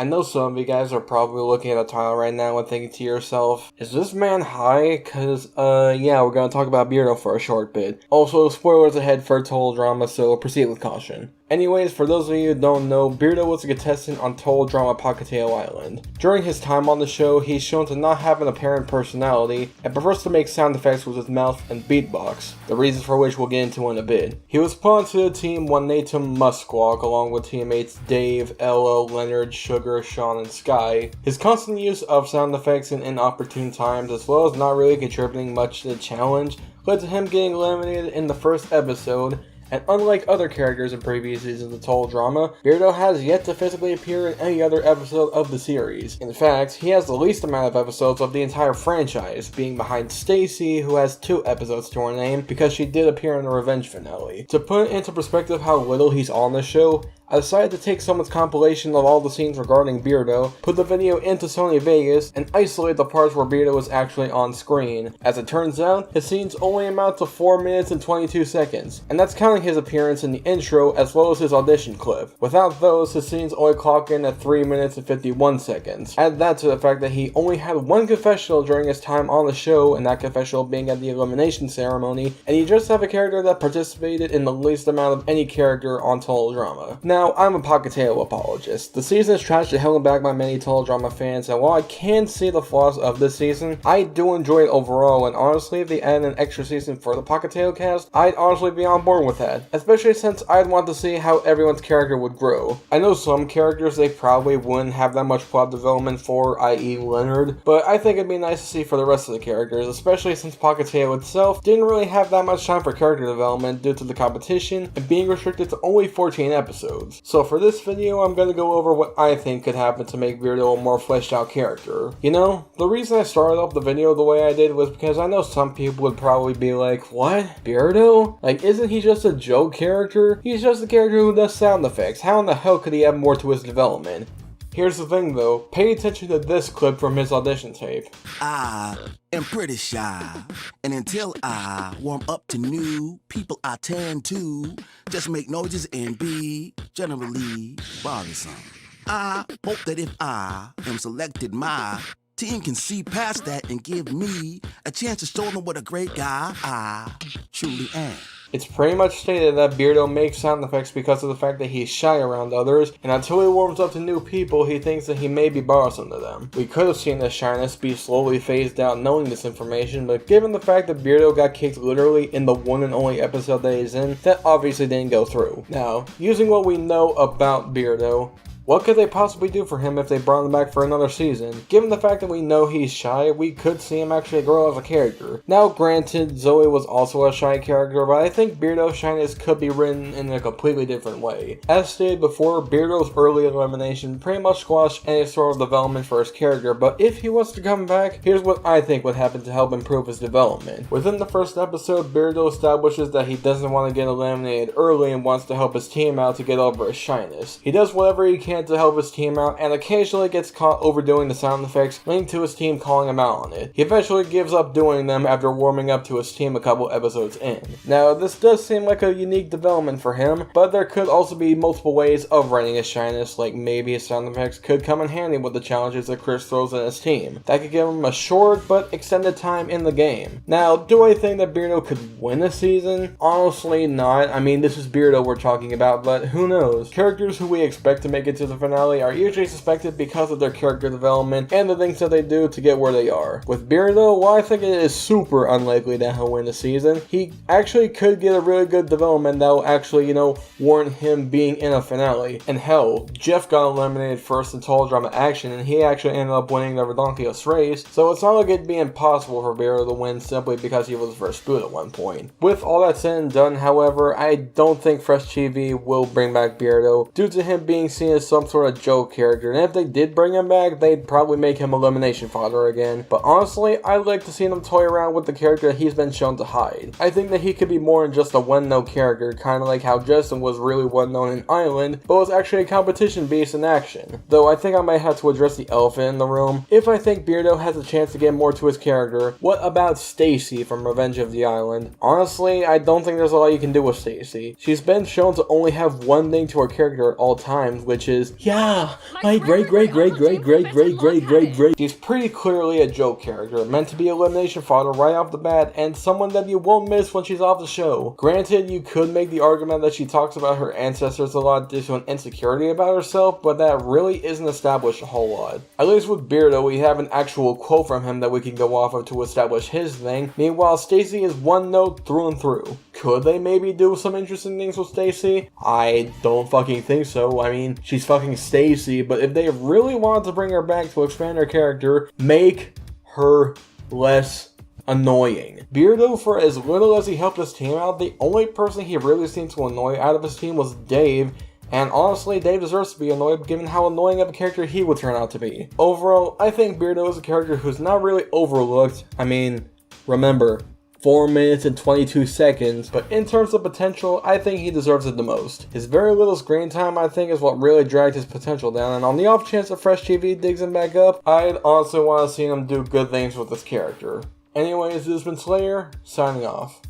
I know some of you guys are probably looking at the title right now and thinking to yourself, is this man high? Cause, yeah, we're gonna talk about Beardo for a short bit. Also, spoilers ahead for Total Drama, so proceed with caution. Anyways, for those of you who don't know, Beardo was a contestant on Total Drama Pocatello Island. During his time on the show, he's shown to not have an apparent personality and prefers to make sound effects with his mouth and beatbox, the reasons for which we'll get into in a bit. He was put onto the team one Nathan Muskwalk along with teammates Dave, Ella, Leonard, Sugar, Sean, and Sky. His constant use of sound effects in inopportune times, as well as not really contributing much to the challenge, led to him getting eliminated in the first episode. And unlike other characters in previous seasons of Total Drama, Beardo has yet to physically appear in any other episode of the series. In fact, he has the least amount of episodes of the entire franchise, being behind Stacy, who has 2 episodes to her name because she did appear in the Revenge finale. To put into perspective how little he's on the show, I decided to take someone's compilation of all the scenes regarding Beardo, put the video into Sony Vegas, and isolate the parts where Beardo is actually on screen. As it turns out, his scenes only amount to 4 minutes and 22 seconds, and that's counting his appearance in the intro as well as his audition clip. Without those, his scenes only clock in at 3 minutes and 51 seconds. Add that to the fact that he only had 1 confessional during his time on the show, and that confessional being at the elimination ceremony, and you just have a character that participated in the least amount of any character on Total Drama. Now, I'm a Pocatello apologist. The season is trashed and held back by many Total Drama fans, and while I can see the flaws of this season, I do enjoy it overall, and honestly, if they add an extra season for the Pocatello cast, I'd honestly be on board with that, especially since I'd want to see how everyone's character would grow. I know some characters they probably wouldn't have that much plot development for, i.e. Leonard, but I think it'd be nice to see for the rest of the characters, especially since Pocatello itself didn't really have that much time for character development due to the competition and being restricted to only 14 episodes. So for this video, I'm gonna go over what I think could happen to make Beardo a more fleshed out character. You know, the reason I started off the video the way I did was because I know some people would probably be like, what? Beardo? Like, isn't he just a joke character? He's just a character who does sound effects. How in the hell could he have more to his development? Here's the thing though, pay attention to this clip from his audition tape. I am pretty shy, and until I warm up to new people I tend to just make noises and be generally bothersome. I hope that if I am selected, my team can see past that and give me a chance to show them what a great guy I truly am. It's pretty much stated that Beardo makes sound effects because of the fact that he's shy around others, and until he warms up to new people, he thinks that he may be bothersome to them. We could have seen this shyness be slowly phased out knowing this information, but given the fact that Beardo got kicked literally in the one and only episode that he's in, that obviously didn't go through. Now, using what we know about Beardo, what could they possibly do for him if they brought him back for another season? Given the fact that we know he's shy, we could see him actually grow as a character. Now granted, Zoe was also a shy character, but I think Beardo's shyness could be written in a completely different way. As stated before, Beardo's early elimination pretty much squashed any sort of development for his character, but if he was to come back, here's what I think would happen to help improve his development. Within the first episode, Beardo establishes that he doesn't want to get eliminated early and wants to help his team out to get over his shyness. He does whatever he can to help his team out and occasionally gets caught overdoing the sound effects, leading to his team calling him out on it. He eventually gives up doing them after warming up to his team a couple episodes in. Now this does seem like a unique development for him, but there could also be multiple ways of writing his shyness, like maybe his sound effects could come in handy with the challenges that Chris throws at his team. That could give him a short but extended time in the game. Now, do I think that Beardo could win a season? Honestly not. I mean, this is Beardo we're talking about, but who knows? Characters who we expect to make it to the finale are usually suspected because of their character development and the things that they do to get where they are. With Beardo, while I think it is super unlikely that he'll win the season, he actually could get a really good development that will actually, warrant him being in a finale. And hell, Jeff got eliminated first in Total Drama Action and he actually ended up winning the Redonkulous race, so it's not like it'd be impossible for Beardo to win simply because he was first boot at one point. With all that said and done, however, I don't think FreshTV will bring back Beardo due to him being seen as some sort of joke character, and if they did bring him back, they'd probably make him elimination fodder again. But honestly, I'd like to see them toy around with the character that he's been shown to hide. I think that he could be more than just a one-note character, kind of like how Justin was really one-known in Island, but was actually a competition beast in action. Though I think I might have to address the elephant in the room. If I think Beardo has a chance to get more to his character, what about Stacy from Revenge of the Island? Honestly, I don't think there's a lot you can do with Stacy. She's been shown to only have one thing to her character at all times, which is is, yeah, my great. She's pretty clearly a joke character, meant to be elimination fodder right off the bat, and someone that you won't miss when she's off the show. Granted, you could make the argument that she talks about her ancestors a lot due to an insecurity about herself, but that really isn't established a whole lot. At least with Beardo, we have an actual quote from him that we can go off of to establish his thing. Meanwhile, Stacy is one note through and through. Could they maybe do some interesting things with Stacy? I don't fucking think so. I mean, she's fucking Stacy, but if they really wanted to bring her back to expand her character, make her less annoying. Beardo, for as little as he helped his team out, the only person he really seemed to annoy out of his team was Dave, and honestly, Dave deserves to be annoyed given how annoying of a character he would turn out to be. Overall, I think Beardo is a character who's not really overlooked. I mean, remember, 4 minutes and 22 seconds, but in terms of potential, I think he deserves it the most. His very little screen time, I think, is what really dragged his potential down, and on the off chance that FreshTV digs him back up, I'd honestly want to see him do good things with this character. Anyways, this has been Slayer, signing off.